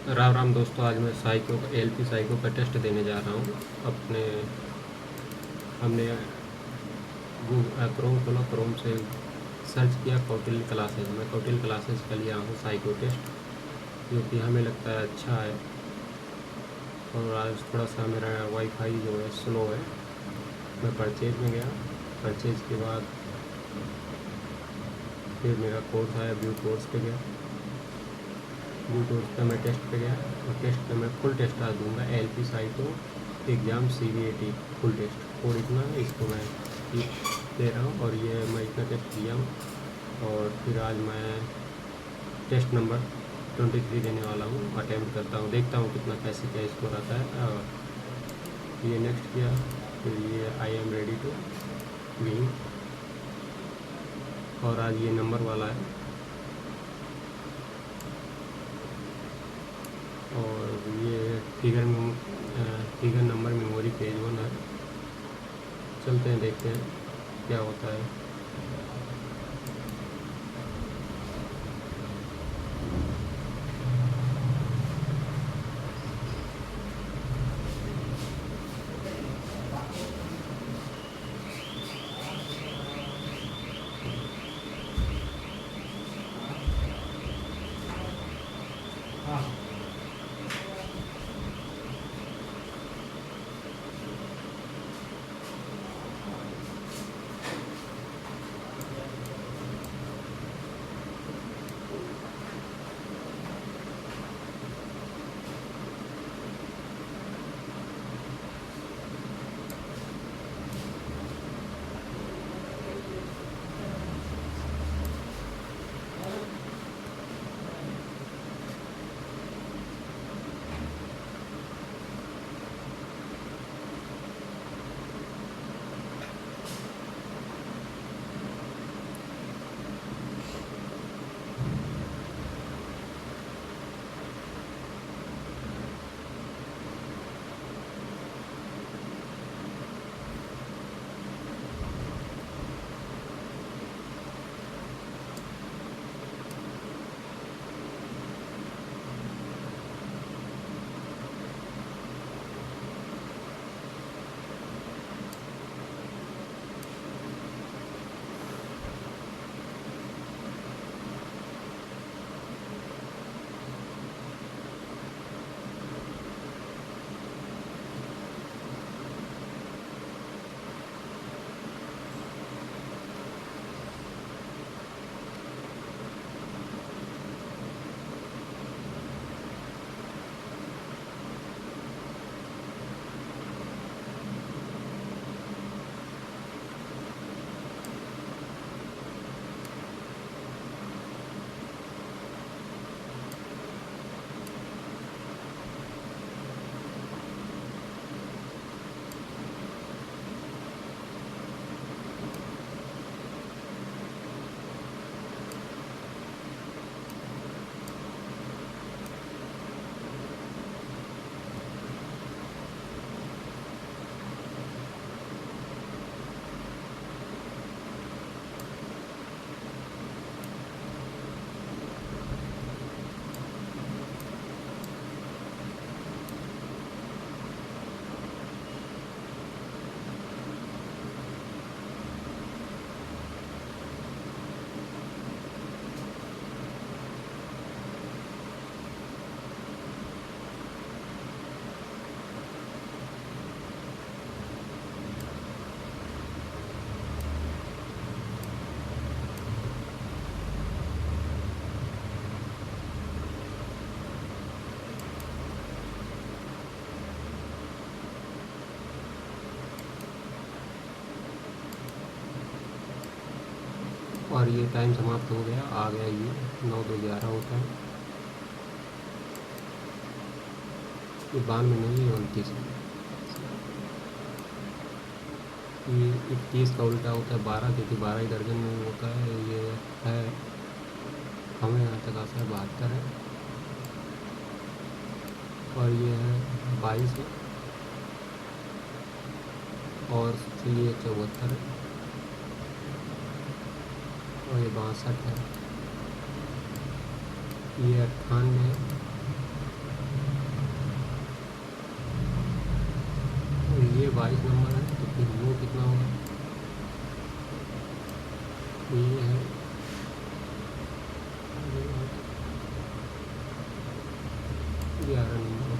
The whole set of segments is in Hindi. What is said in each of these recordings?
राम राम दोस्तों, आज मैं साइको का एलपी साइको का टेस्ट देने जा रहा हूँ। अपने हमने क्रोम खोला, क्रोम से सर्च किया कौटिल्य क्लासेज। मैं कौटिल्य क्लासेज का लिया हूँ साइको टेस्ट, जो कि हमें लगता है अच्छा है। और आज थोड़ा सा मेरा वाईफाई जो है स्लो है। मैं परचेज में गया, परचेज के बाद फिर मेरा कोर्स आया, व्यू कोर्स पे गया, व्यू कोर्स पे मैं टेस्ट पे गया और टेस्ट पे मैं फुल टेस्ट आज दूंगा। LP psycho exam CBAT full test code इतना है, इसको मैं दे रहा हूँ और ये मैं इतना टेस्ट दिया हूँ। और फिर आज मैं टेस्ट नंबर 23 देने वाला हूँ, अटैम्प्ट करता हूँ, देखता हूँ कितना कैसे क्या स्कोर आता है। और ये नेक्स्ट किया, फिर ये I am ready to give, और आज ये नंबर वाला है। और ये फिगर नंबर मेमोरी पेज 1 है। चलते हैं, देखते हैं क्या होता है। और ये टाइम समाप्त हो गया, आ गया ये 9:11 होता है। ये 92 नहीं है, 29 है। ये 21 का उल्टा होता है 12, क्योंकि 12 ही दर्जन में होता है। ये है, हमें यहाँ तक आता है 72 है। और ये है 22 है, और ये 74 है, और ये 62 है, ये 98 है, 22 नंबर है, तो फिर वो कितना होगा, ये है 11 नंबर,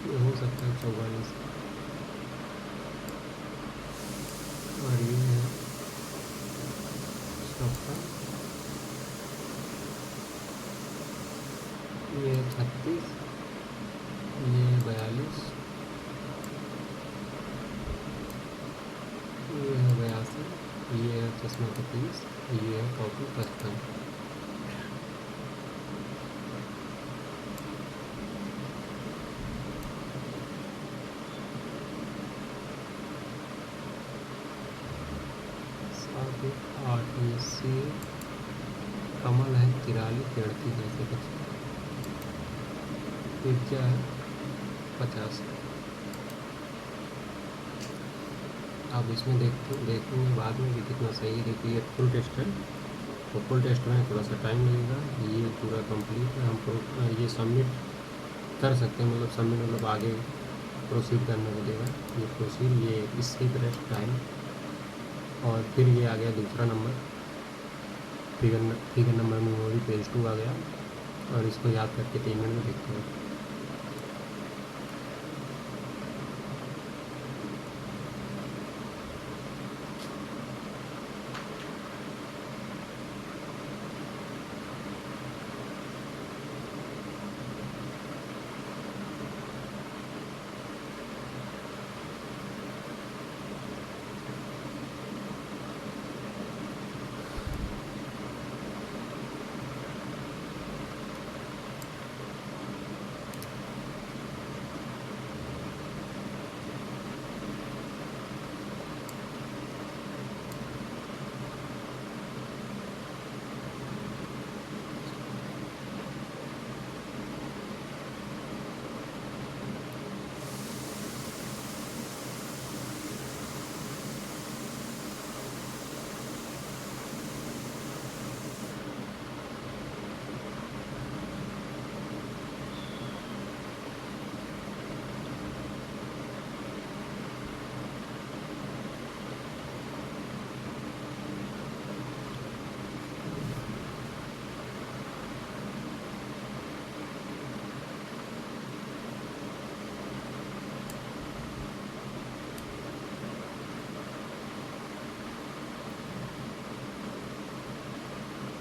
ये हो सकता है 44, और ये है 56, ये है 36, ये है 42, ये है 82, ये है चश्मा का 30, ये है कॉपी 55। सात 8 में से कमल है 43 38 ऐसे कुछ, फिर क्या है 50। अब इसमें देखेंगे बाद में कि कितना सही है। देखिए ये फुल टेस्ट है, तो फुल टेस्ट में थोड़ा सा टाइम लगेगा। ये पूरा कंप्लीट है, हम ये सबमिट कर सकते हैं, मतलब सबमिट मतलब आगे प्रोसीड करने को देगा। ये प्रोसीड, ये इसकी प्रेस टाइम, और फिर ये आ गया दूसरा number, figure number memory page 2 आ गया, और इसको याद करके 3 मिनट में देखते हैं।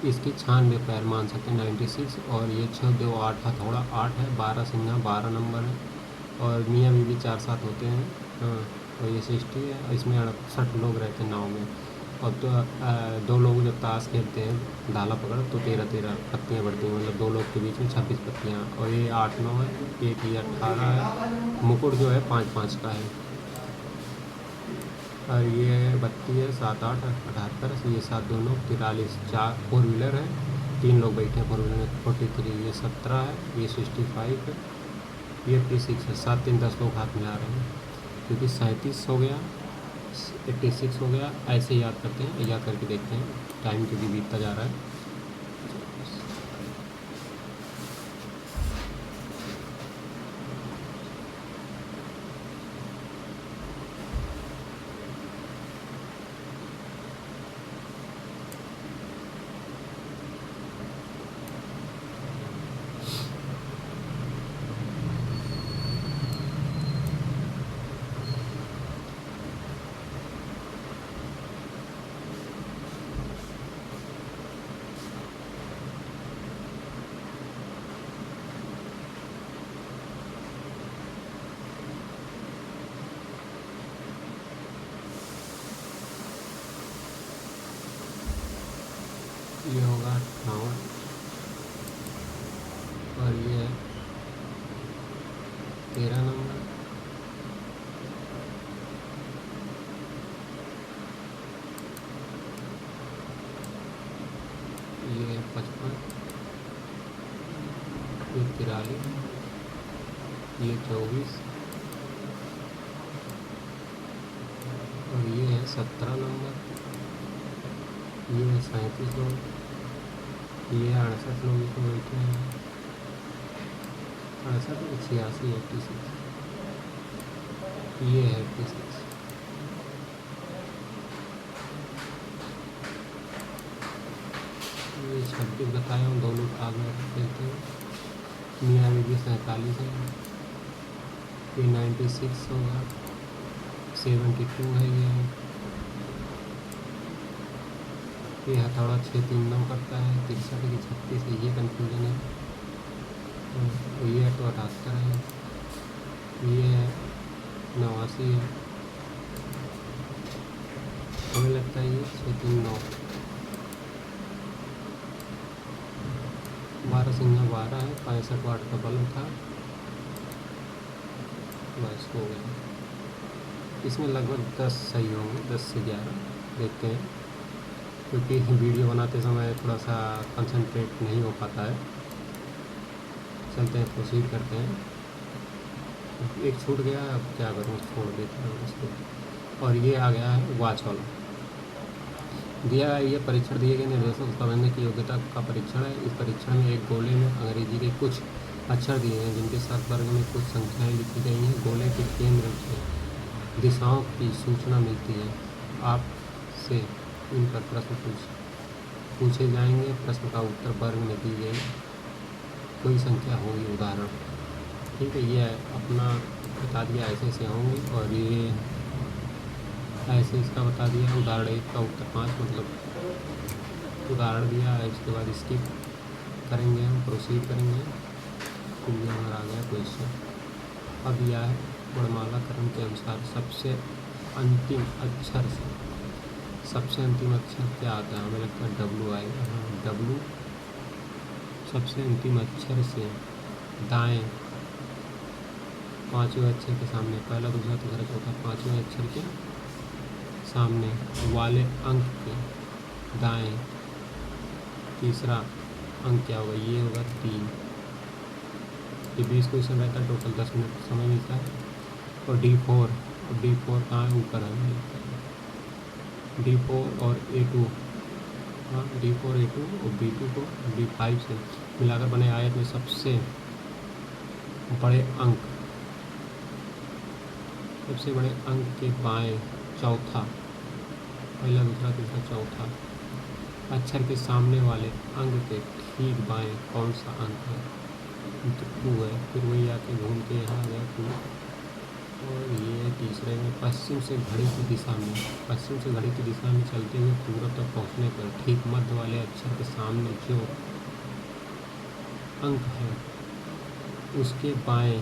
इसके 96 पैर मान सकते हैं 96, और ये 6 2 8 हथौड़ा 8 है, 12 सिंघा 12 नंबर है, और मियाँ बीवी 4 साथ होते हैं। हाँ, और ये 60 है, इसमें 68 लोग रहते हैं नाव में, और तो 2 लोग जब ताश खेलते हैं डाला पकड़ तो 13 पत्तियाँ बढ़ती हैं, मतलब 2 लोग के बीच में 26 पत्तियाँ, और ये 8 9 है, एक ये 18 है, मुकुट जो है 5 5 का है, और ये 32 है, 7 8 78, ये 7 2 9 43, 4 4 व्हीलर है, 3 लोग बैठे हैं 4 व्हीलर में, 43, ये 17 है, ये 65 है, ये 86 है, 7 3 10 लोग हाथ मिला रहे हैं, क्योंकि 37 हो गया 86 हो गया। ऐसे याद करते हैं, याद करके देखते हैं, टाइम क्योंकि बीतता जा रहा है। ये होगा 58, और ये है 13 नंबर, ये है 55, ये 43, ये 24, और ये है 17 नंबर, ये है 37 लोग, ये 68 लोग इसमें बैठे हैं, 68 86 86, ये है 86। ये 26 बताया हूँ, दोनों भाग में खेलते हैं। मियाँ बीवी 47 है, ये 96 होगा, 72 है ये हथौड़ा 639 करता है, 63 की 36 है, ये कन्फ्यूजन है। ये तो 78 है, ये है 89 है, हमें लगता है ये 639। 12 सिंगा 12 है, 65 वाट का बल्ब था, बस हो गया। इसमें लगभग 10 सही होंगे, 10 से 11 देखते हैं, क्योंकि वीडियो बनाते समय थोड़ा सा कंसंट्रेट नहीं हो पाता है। चलते हैं, प्रोसीड करते हैं। एक छूट गया, अब क्या करूँ, छोड़ देते हैं उसको। और ये आ गया है वॉच वाला, दिया है ये परीक्षण दिए गए निर्देशों को समझने की योग्यता का परीक्षण है। इस परीक्षण में एक गोले में अंग्रेजी के कुछ अक्षर दिए हैं, जिनके साथ वर्ग में कुछ संख्याएं लिखी गई हैं। गोले के केंद्र से दिशाओं की सूचना मिलती है। आपसे इन पर प्रश्न पूछे जाएंगे। प्रश्न का उत्तर वर्ग में दी गई कोई संख्या होगी, उदाहरण। ठीक है, ये अपना बता दिया, ऐसे ऐसे होंगे, और ये ऐसे इसका बता दिया। उदाहरण 1 का उत्तर 5, मतलब उदाहरण दिया है। इसके बाद स्किप करेंगे, हम प्रोसीड करेंगे। फिर ये हमारा आ गया क्वेश्चन। अब यह है वर्णमाला क्रम के अनुसार सबसे अंतिम अक्षर से, सबसे अंतिम अक्षर क्या आता है, हमें लगता है W आएगा। हाँ, W सबसे अंतिम अक्षर से दाएं 5वें अक्षर के सामने, पहला दूसरा तीसरा चौथा 5वें अक्षर के सामने वाले अंक के दाएं तीसरा अंक क्या होगा, ये होगा 3। ये 20 क्वेश्चन रहता है, टोटल 10 मिनट समय मिलता है। और D4, और D4 कहाँ है, ऊपर है। D4 और A2, हाँ D4 A2 और B2 को D5 से मिलाकर बने आयत में सबसे बड़े अंक, सबसे बड़े अंक के बाएं चौथा, पहला दूसरा तीसरा चौथा अक्षर के सामने वाले अंक के ठीक बाएं कौन सा अंक है, तो 2 है। फिर वही आके घूम के यहाँ आ गया 2। और ये तीसरे में पश्चिम से घड़ी की दिशा में, पश्चिम से घड़ी की दिशा में चलते हुए पूरब तक पहुँचने पर ठीक मध्य वाले अक्षर के सामने जो अंक है उसके बाएं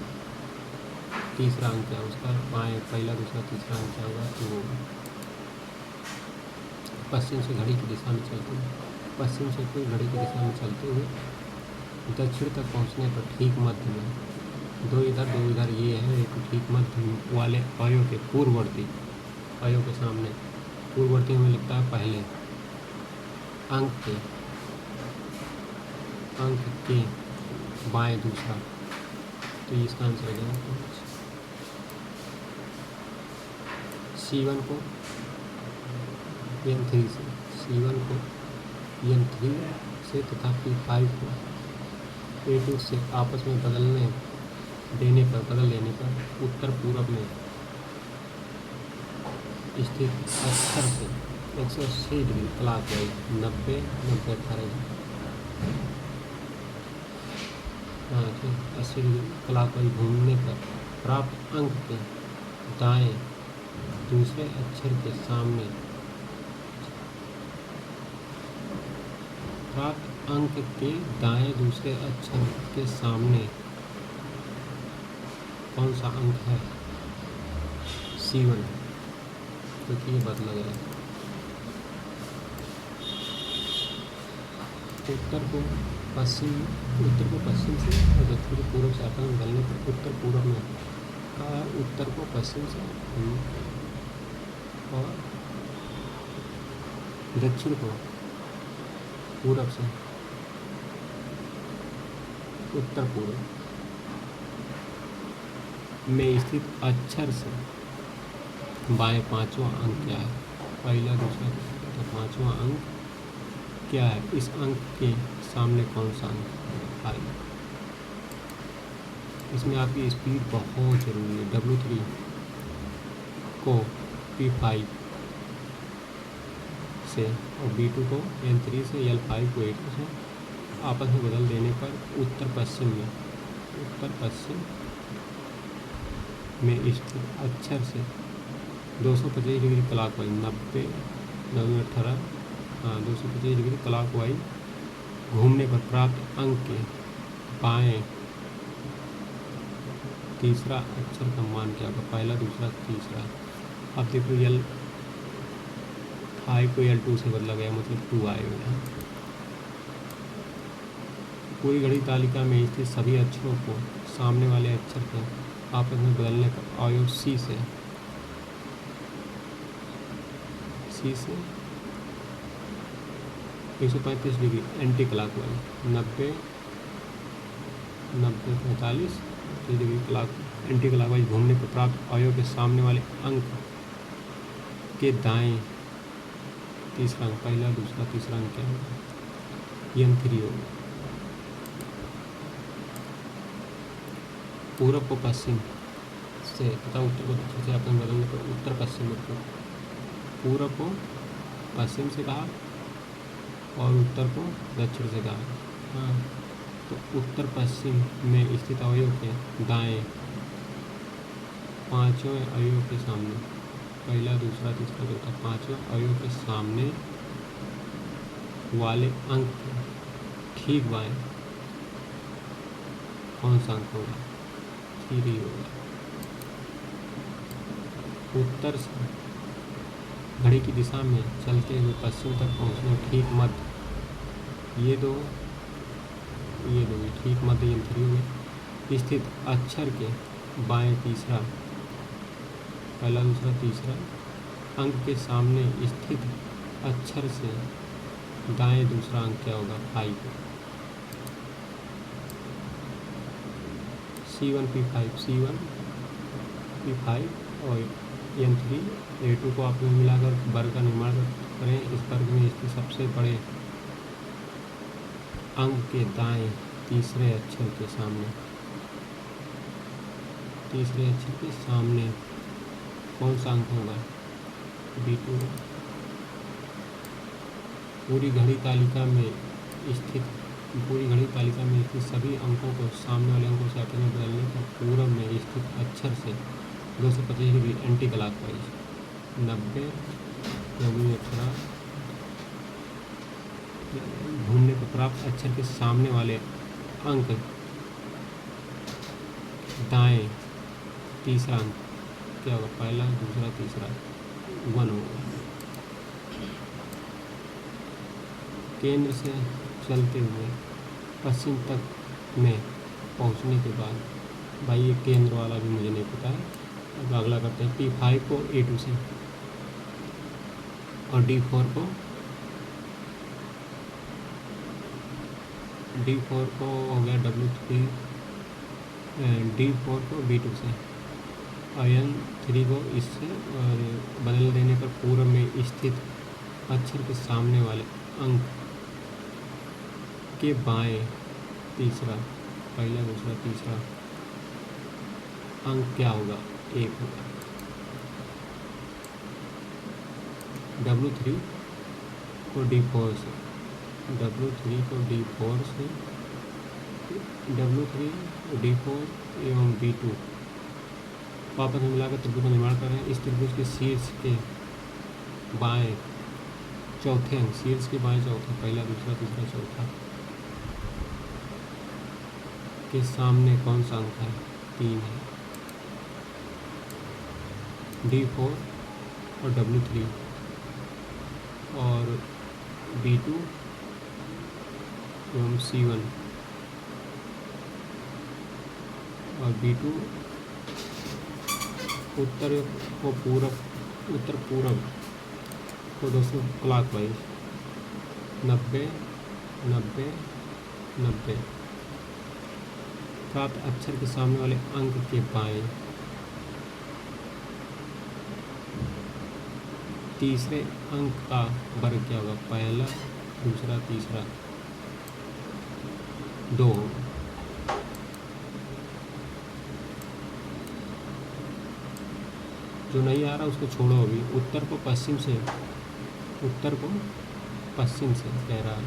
तीसरा अंक क्या है, उसका बाएं पहला दूसरा तीसरा अंक क्या होगा, तो पश्चिम से घड़ी की दिशा में चलते हुए, पश्चिम से कोई घड़ी की दिशा में चलते हुए दक्षिण तक पहुंचने पर ठीक मध्य में, 2 इधर 2 इधर, ये है एक ठीक मध्य वाले अयों के पूर्ववर्ती, अयों के सामने पूर्ववर्ती हमें लगता है पहले अंक के बाएं दूसरा, तो इसका आंसर हो जाएगा C1 को N3 से, C1 को N3 से तथा P5 को A2 से आपस में बदल लेने पर उत्तर पूरब में स्थित अक्षर से 180 डिग्री क्लॉकवाइज 90 18 80 डिग्री क्लॉकवाइज घूमने पर प्राप्त अंक के दाएं दूसरे अक्षर के सामने, प्राप्त अंक के दाएं दूसरे अक्षर के सामने कौन सा अंक है, C1, क्योंकि ये बदला गया है। उत्तर को पश्चिम से और दक्षिण को पूर्व से आकर निकलने पर उत्तर पूर्व में का, उत्तर को पश्चिम से और दक्षिण को पूरब से, उत्तर पूर्व में स्थित अक्षर से बाएं 5वां अंक क्या है, पहला दूसरा तो 5वां अंक क्या है, इस अंक के सामने कौन सा अंक आएगा। इसमें आपकी स्पीड बहुत ज़रूरी है। W3 को P5 से और B2 को N3 से, L5 को A2 से आपस में बदल देने पर उत्तर पश्चिम में स्थित अक्षर से 225 डिग्री क्लॉकवाइज 225 डिग्री क्लॉकवाइज घूमने पर प्राप्त अंक के बाएं तीसरा अक्षर का मान क्या होगा? पहला, दूसरा, तीसरा। अब देखो L5 को L2 से बदला गया, मतलब 2 आएगा यहाँ। पूरी घड़ी तालिका में स्थित सभी अक्षरों को सामने वाले अक्षर के आपस में बदलने का अवयव C से 135 degree anti clockwise 45 degree anti clockwise घूमने पर प्राप्त अवयव के सामने वाले अंक के दाएं तीसरा अंक, पहला, दूसरा, तीसरा अंक क्या होगा? N3 होगा। पूरब को पश्चिम से तथा उत्तर को दक्षिण से अपन बदलने पर उत्तर पश्चिम में पूरब को पश्चिम से कहा और उत्तर को दक्षिण से कहा। हाँ, तो उत्तर पश्चिम में स्थित अवयव के दाएं पांचों अवयव के सामने, पहला, दूसरा, तीसरा, चौथा, पांचों अवयव के सामने वाले अंक ठीक बाएं कौन सा अंक होगा? 3 होगा। उत्तर से घड़ी की दिशा में चलते हुए पश्चिम तक पहुंचने ठीक मध्य ये दो ठीक मध्य N3 में स्थित अक्षर के बाएं तीसरा, पहला, दूसरा, तीसरा अंक के सामने स्थित अक्षर से दाएं दूसरा अंक क्या होगा? 5। C1 P5 और N3 A2 को आप मिलाकर वर्ग का निर्माण करें। इस वर्ग में स्थित सबसे बड़े अंक के दाएं तीसरे अक्षर के सामने कौन सा अंक होगा? B2। पूरी घड़ी तालिका में स्थित सभी अंकों को सामने वाले अंकों से आपस में बदलने पर पूरब में स्थित अक्षर से 225 डिग्री एंटी क्लॉकवाइज 90 घूमने पर प्राप्त अक्षर के सामने वाले अंक दाएं तीसरा अंक क्या होगा? पहला, दूसरा, तीसरा 1 होगा। केंद्र से चलते हुए पश्चिम तक में पहुंचने के बाद, भाई ये केंद्र वाला भी मुझे नहीं पता है। अब अगला करते हैं। P5 को A2 से और D4 को हो गया W3, D4 को B2 से और N3 को इससे, और बदल देने पर पूर्व में स्थित अक्षर के सामने वाले अंक के बाएं तीसरा, पहला, दूसरा, तीसरा अंक क्या होगा? 1 होगा। W3 को D4 से W3 D4 एवं B2 वापस में मिलाकर त्रिभुज का निर्माण कर रहे हैं। इस त्रिभुज के शीर्ष के बाएं चौथे अंक, पहला, दूसरा, तीसरा, चौथा के सामने कौन सा अंक है? 3 है। D4 और W3 और B2 एवं C1 और B2 उत्तर पूरब को 200 क्लॉकवाइज 90 प्राप्त अक्षर के सामने वाले अंक के बाएं तीसरे अंक का वर्ग क्या होगा? पहला, दूसरा, तीसरा 2। जो नहीं आ रहा उसको छोड़ो अभी। उत्तर को पश्चिम से, उत्तर को पश्चिम से कह रहा है,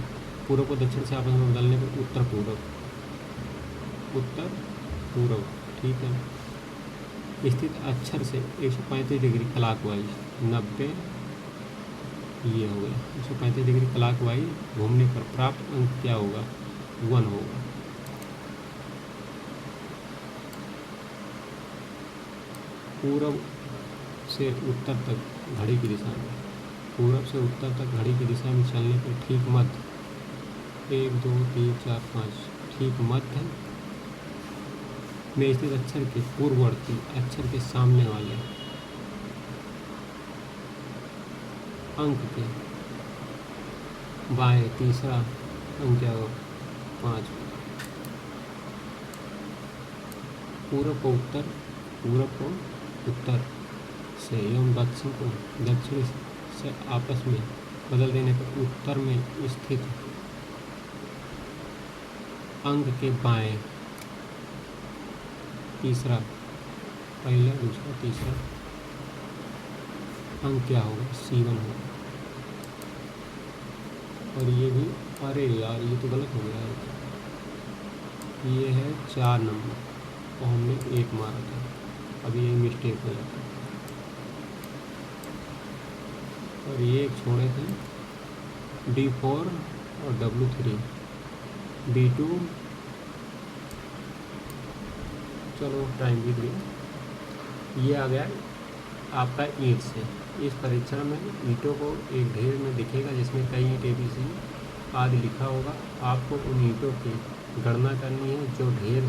पूर्व को दक्षिण से आपस में बदलने पर उत्तर पूर्व, उत्तर पूर्व, ठीक है। स्थित अक्षर से 135 डिग्री क्लॉकवाइज, 90, ये हो गया 135 डिग्री क्लॉकवाइज घूमने पर प्राप्त अंक क्या होगा? 1 होगा। पूर्व से उत्तर तक घड़ी की दिशा में, पूर्व से उत्तर तक घड़ी की दिशा में चलने पर ठीक मध्य, 1 2 3 4 5, ठीक मध्य में स्थित अक्षर के पूर्ववर्ती अक्षर के सामने वाले अंक के बाएं तीसरा अंक क्या होगा? 5। पूर्व को उत्तर, पूर्व को उत्तर से एवं दक्षिण को दक्षिण से आपस में बदल देने पर उत्तर में स्थित अंक के बाएं तीसरा, पहला दूसरा तीसरा अंक क्या होगा? C1 होगा। और ये भी, अरे यार ये तो गलत हो गया है, ये है 4 नंबर और हमने 1 मारा था, अभी ये मिस्टेक हो जाता है। और ये एक छोड़े थे D4 और W3, B2, चलो टाइम बीत गया। ये आ गया आपका ईंट से। इस परीक्षण में ईंटों को एक ढेर में दिखेगा जिसमें कई ईंट ABC आदि लिखा होगा। आपको उन ईंटों की गणना करनी है जो ढेर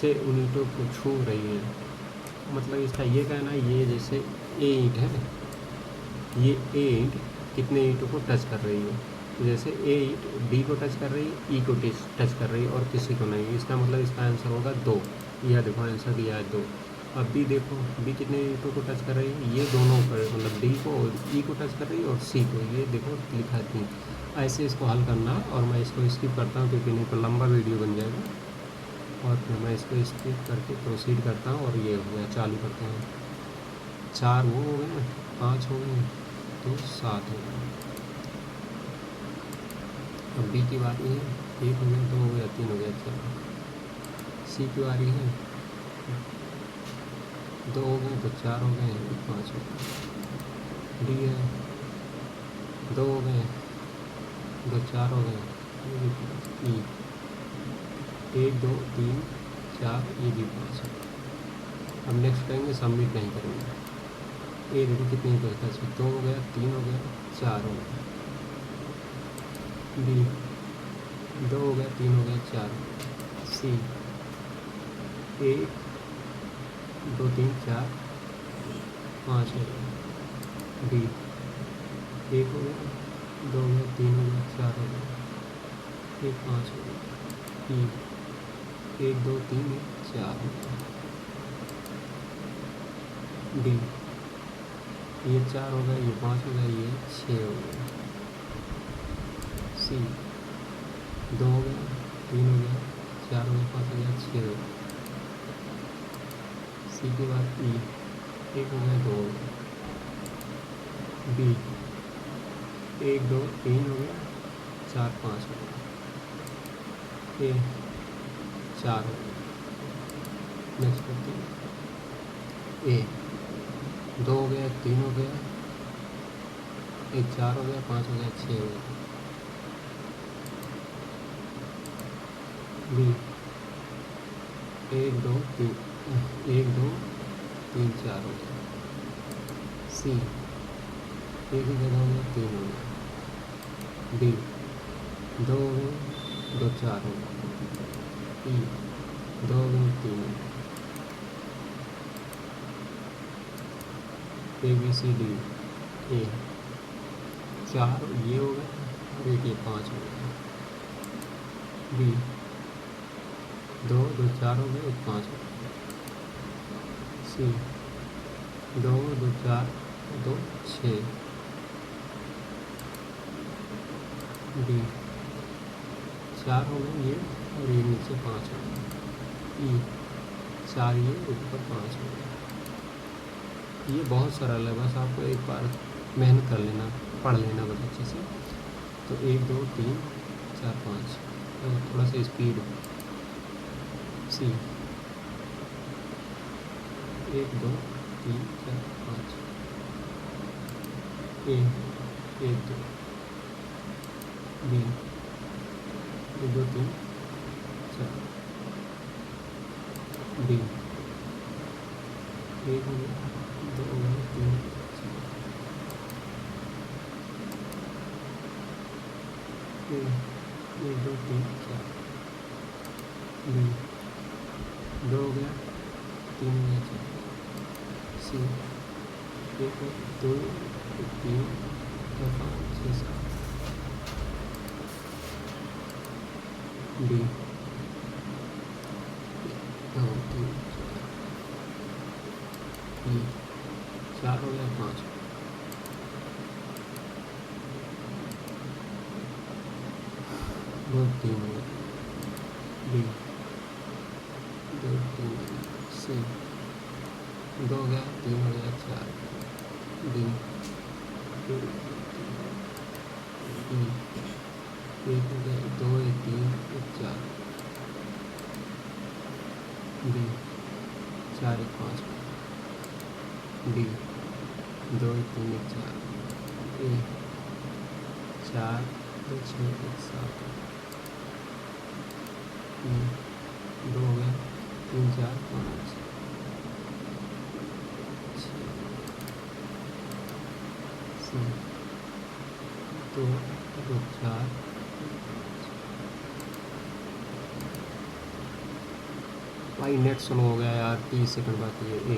से उन ईंटों को छू रही है। मतलब इसका ये कहना है, ये जैसे A ईंट है, ये A ईंट कितने ईंटों को टच कर रही है? जैसे A ईंट B को टच कर रही है, E को टच कर रही है और किसी को नहीं। इसका मतलब इसका आंसर होगा 2। यह देखो आंसर दिया है 2। अब B देखो, B कितने ईंटों को टच कर रही है? ये दोनों पर, मतलब D को और E को टच कर रही है और C को, ये देखो लिखा है 3। ऐसे इसको हल करना, और मैं इसको स्किप करता हूँ क्योंकि नहीं तो लंबा वीडियो बन जाएगा। और फिर मैं इसको स्किप करके प्रोसीड करता हूँ। और ये हो गया, चालू करते हैं। 4 वो हो गए, 5 हो गए, तो 7 हो गए। अब B की बारी है, 1 हो गया, 2 हो गया, 3 हो गया, 4। C की बारी है, 2 हो गए तो 4 हो गए, 5 हो गए। D है, 2 हो गए, 2 4 हो गए, E 1 2 3 4, ये भी 5 है। अब नेक्स्ट करेंगे, सबमिट नहीं करेंगे। ए देखो कितनी पैसा है, 2 हो गया, 3 हो गया, 4 हो गया। B 2 हो गया, 3 हो गया, 4। C 1 2 3 4 5 हो गया। D 1 हो गया, 2 हो गया, 3 हो गया, 4 हो गया, 1 5 हो गया। E 1 2 3 4 हो गया। D ये 4 हो गया, ये 5 हो गया, ये 6 हो गया। C 2 हो गया, 3 हो गया, 4 हो गया, 5 हो गया, 6 हो गया। C के बाद E 1 हो गया, 2 हो गया। B 1 2 3 हो गया, 4 5 हो गया। A 4 हो गया। नेक्स्ट करते हैं A 2 हो गया, 3 हो गया, 1 4 हो गया, 5 हो गया, 6 हो गया। B 1 2 3 1 2 3 4 हो गया। C 1 हो गया, 2 हो गया, 3 हो गया। D 2 हो गए, 2 4 हो गया। E 2 हो गए, 3 हो गया। A B C D A 4 ये हो गया, और एक ये 5 हो गया। B 2 2 4 हो गए, 1 5 हो गया। C 2 2 4 2 6। D 4 हो गए ये, और ये नीचे 5 हो गया। E 4 ये ऊपर 5 हो गया। ये बहुत सरल है, बस आपको एक बार मेहनत कर लेना, पढ़ लेना बस अच्छे से। तो 1 2 3 4 5, थोड़ा सा स्पीड सी, 1 2 3 4 5, ए 1 2, बी 1 2 3 4, डी 1 2 3 4, 1 2 3 4, बी 2 हो गया, 3 हो गया 4, सी 1 2 3 4 5 6 7, डी 2 3 4, ई 4 हो गया 5, 2 3 हो गया, डी 2 3 हो गया, सी 2 हो गया, 3 हो गया 4, डी 2 ई 1 हो गया, 2 1 3 1 4, डी 4 1 5, डी 2 1 3 1 4, ए 4 2 6 1 7, ई 2 हो गया, 3 4 5 6, सी 2 2 4, भाई नेट स्लो हो गया यार, 30 सेकंड बाकी है। ए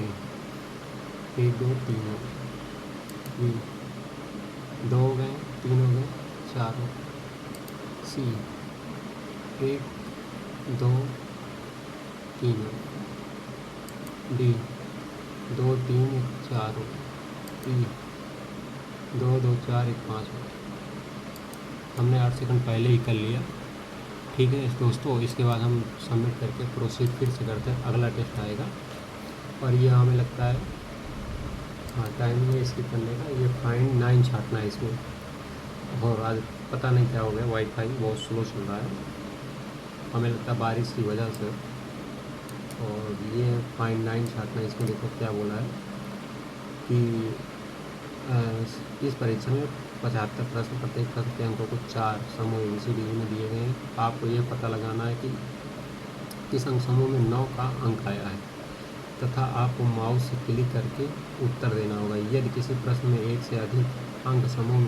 1 2 3 हो गए, बी 2 हो गए, 3 हो गए 4 हो गए, सी 1 2 3 हो गए, डी 2 3 1 4 हो गए, ई 2 2 4 1 5 हो गए। हमने 8 सेकंड पहले ही कर लिया, ठीक है दोस्तों। इसके बाद हम सबमिट करके प्रोसीड फिर से करते हैं, अगला टेस्ट आएगा। और ये हमें लगता है हाँ टाइम में इसकी करने का, ये फाइंड 9 छाटना है इसमें। और आज पता नहीं क्या हो गया, वाईफाई बहुत स्लो चल रहा है, हमें लगता है बारिश की वजह से। और ये फाइंड 9 छाटना है इसमें। देखो क्या बोला है कि इस परीक्षा में 75 प्रश्न, प्रत्येक प्रश्न के अंकों को 4 समूह ABCD में दिए गए हैं। आपको ये पता लगाना है कि किस अंक समूह में 9 का अंक आया है, तथा आपको माउस से क्लिक करके उत्तर देना होगा। यदि किसी प्रश्न में 1 से अधिक अंक समूह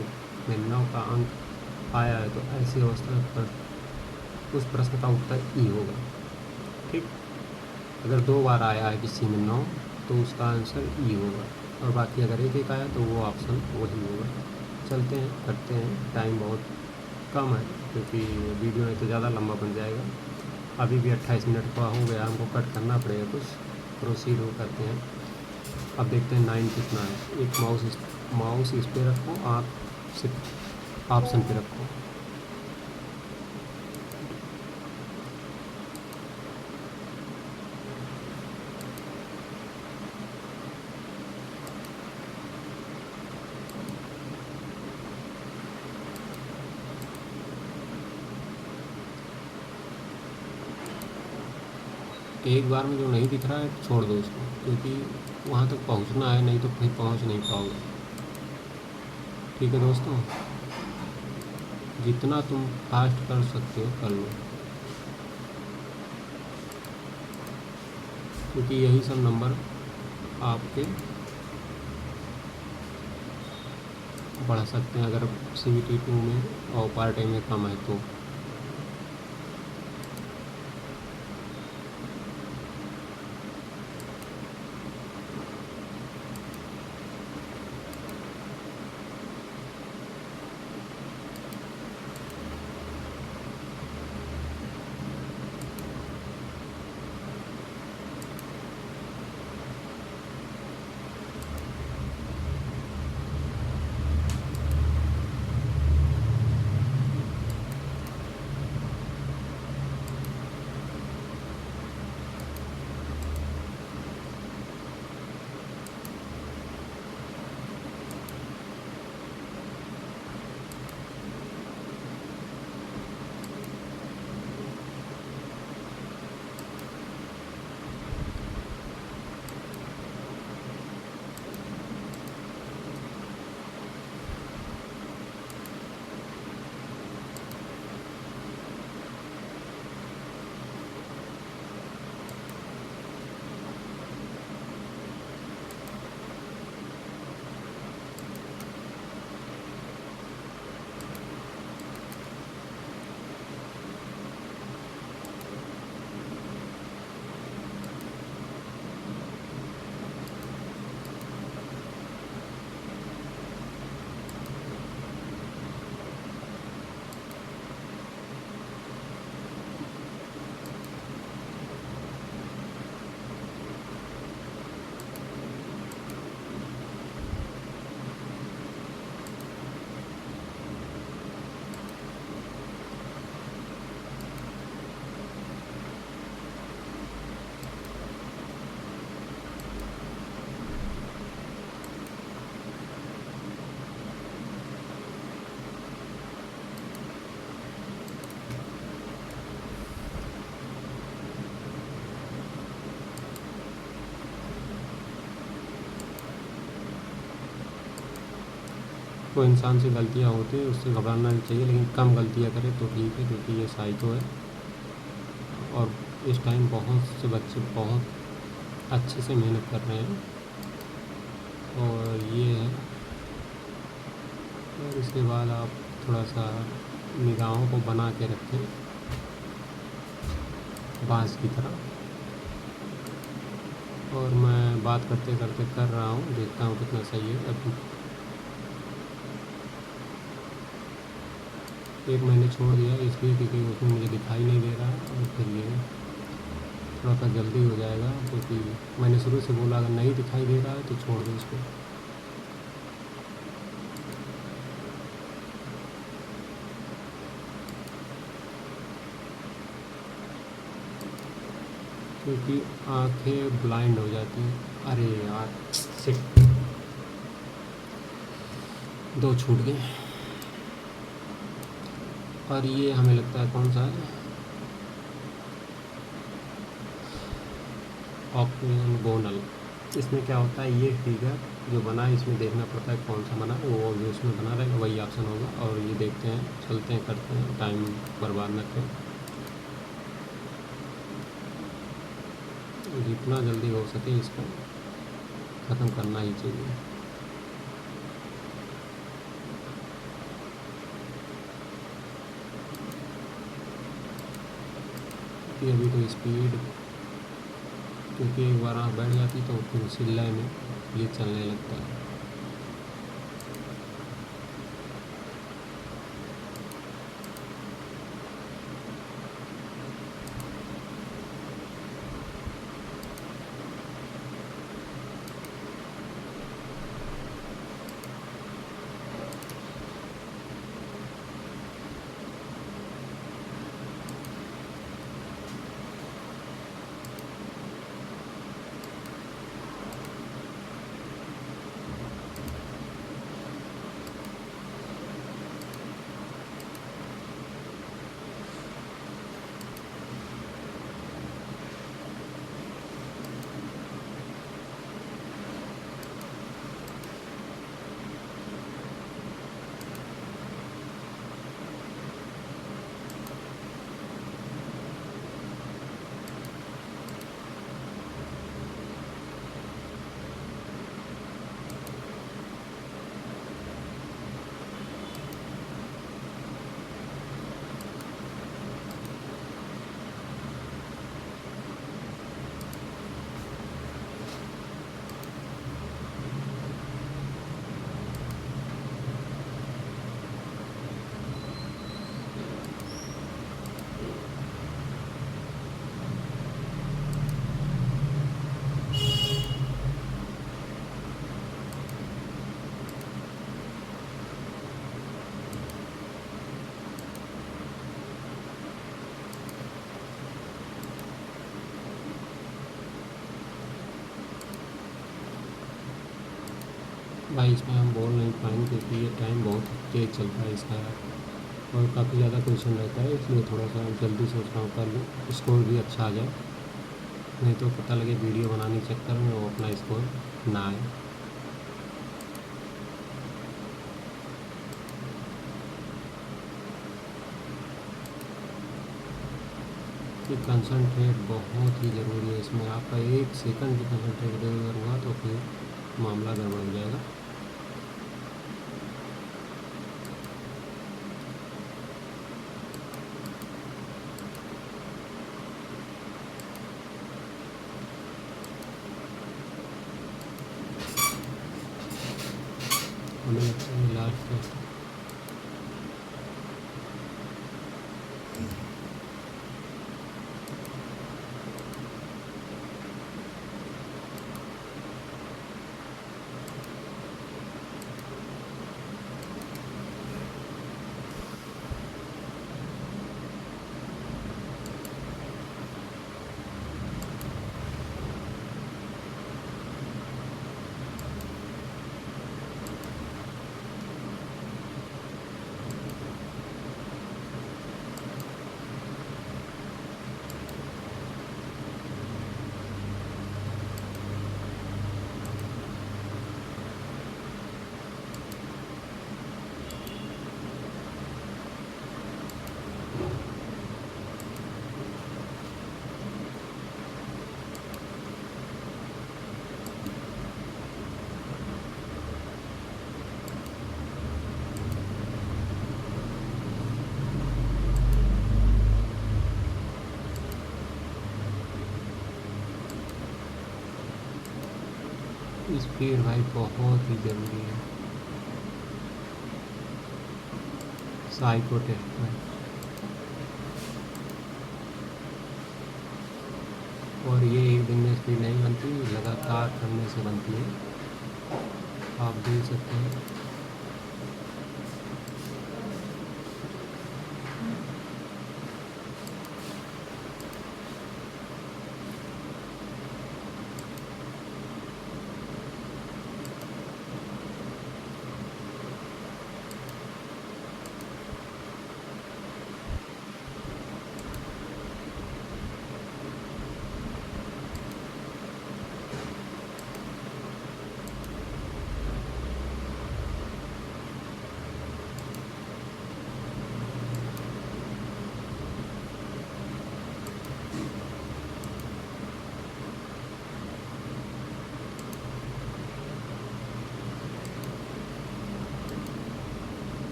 में 9 का अंक आया है, तो ऐसी अवस्था पर उस प्रश्न का उत्तर ई होगा, ठीक। अगर 2 बार आया है किसी में 9, तो उसका आंसर ई होगा, और बाकी अगर एक आया तो वो ऑप्शन वही होगा। चलते हैं, करते हैं। टाइम बहुत कम है क्योंकि वीडियो नहीं तो ज़्यादा लंबा बन जाएगा। अभी भी 28 मिनट का हो गया, हमको कट करना पड़ेगा कुछ। प्रोसीड हो करते हैं। अब देखते हैं 9 कितना है। एक माउस इस पर रखो, आप सिर्फ ऑप्शन पे रखो। एक बार में जो नहीं दिख रहा है छोड़ दो उसको, क्योंकि वहाँ तक पहुँचना है, नहीं तो फिर पहुँच नहीं पाओगे। ठीक है दोस्तों, जितना तुम फास्ट कर सकते हो कर लो, क्योंकि यही सब नंबर आपके बढ़ा सकते हैं अगर CBT 2 में और पार्ट ए में कम है तो। वो इंसान से गलतियाँ होती हैं, उससे घबराना नहीं चाहिए, लेकिन कम गलतियाँ करे तो ठीक है, क्योंकि ये साइको है और इस टाइम बहुत से बच्चे बहुत अच्छे से मेहनत कर रहे हैं। और ये है, और इसके बाद आप थोड़ा सा निगाहों को बना के रखें बाँस की तरह। और मैं बात करते करते कर रहा हूँ, देखता हूँ कितना सही है। अब 1 महीने छोड़ दिया इसलिए क्योंकि उसमें मुझे दिखाई नहीं दे रहा है, और फिर ये थोड़ा सा जल्दी हो जाएगा, क्योंकि मैंने शुरू से बोला अगर नहीं दिखाई दे रहा है तो छोड़ दो इसको। क्योंकि आंखें ब्लाइंड हो जाती हैं। अरे यार सिट, 2 छूट गए। और ये हमें लगता है कौन सा है, ऑक्टेगोनल। इसमें क्या होता है, ये फिगर जो बना है इसमें देखना पड़ता है कौन सा बना है, वो जो उसमें बना रहेगा वही ऑप्शन होगा। और ये देखते हैं, चलते हैं, करते हैं, टाइम बर्बाद न करें, जितना जल्दी हो सके इसको ख़त्म करना ही चाहिए। कि अभी तो स्पीड, क्योंकि एक बार आँख बैठ जाती तो फिर सिल्ला में ये चलने लगता है। भाई इसमें हम बोल नहीं पाएंगे क्योंकि ये टाइम बहुत तेज़ चलता है इसका, और काफ़ी ज़्यादा क्वेश्चन रहता है, इसलिए थोड़ा सा जल्दी सोच रहा हूँ कर लूँ, स्कोर भी अच्छा आ जाए, नहीं तो पता लगे वीडियो बनाने के चक्कर में वो अपना स्कोर ना आए। कि कंसंट्रेट बहुत ही ज़रूरी है इसमें, आपका 1 सेकंड भी कंसंट्रेट इधर हुआ तो फिर मामला गड़बड़ हो जाएगा। हमें लगता है लास्ट स्पीड भाई बहुत ही ज़रूरी है साइको टेस्ट में। और ये एक दिन में स्पीड नहीं बनती, लगातार करने से बनती है, आप देख सकते हैं।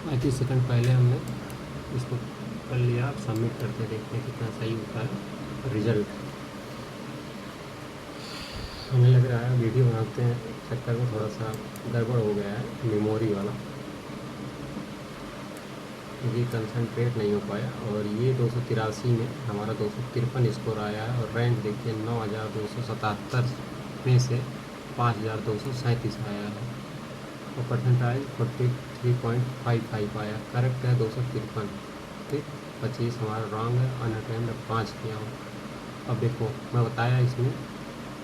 पैंतीस सेकंड पहले हमने इसको कर लिया। आप सबमिट करके देखते हैं कितना सही होता है रिज़ल्ट। हमें लग रहा है वीडियो बनाते हैं चक्कर में थोड़ा सा गड़बड़ हो गया है मेमोरी वाला, ये कंसंट्रेट नहीं हो पाया। और ये 283 में हमारा 253 स्कोर आया है और रैंक देखिए 9277 में से 5237 आया है और परसेंटाइज 43.55 आया। करेक्ट है 253, ठीक। 25 हमारा रॉन्ग है, अनअटेम्प्ट 5 किया हूँ। अब देखो मैं बताया इसमें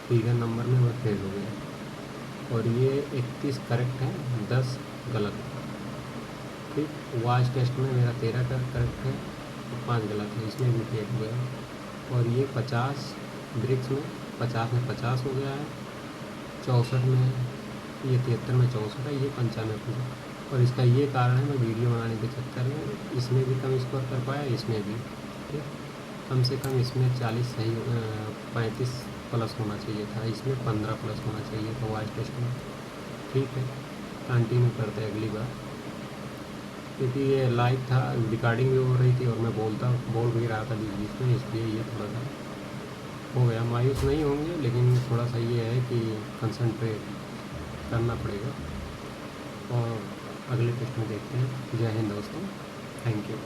फिगर नंबर में मैं फेल हो गया और ये 31 करेक्ट है, 10 गलत, ठीक। वॉइस टेस्ट में मेरा 13 का करेक्ट है और 5 गलत है, इसमें भी फेल हो गया। और ये 50 ब्रिक्स में 50 में 50 हो गया है, 64 में, ये 73 में 64 है, ये 95 में। और इसका ये कारण है मैं वीडियो बनाने के चक्कर में इसमें भी कम स्कोर कर पाया, इसमें भी, ठीक। कम से कम इसमें 40 सही 35 प्लस होना चाहिए था, इसमें 15 प्लस होना चाहिए था वॉइस टेस्ट में, ठीक है। कंटिन्यू करते हैं अगली बार, क्योंकि ये लाइव था, रिकॉर्डिंग भी हो रही थी और मैं बोल भी रहा था बीच बीच में, इसलिए ये थोड़ा सा हो गया। मायूस नहीं होंगे, लेकिन थोड़ा सा ये है कि कंसंट्रेट करना पड़ेगा। और अगले टेस्ट में देखते हैं। जय हिंद दोस्तों, थैंक यू।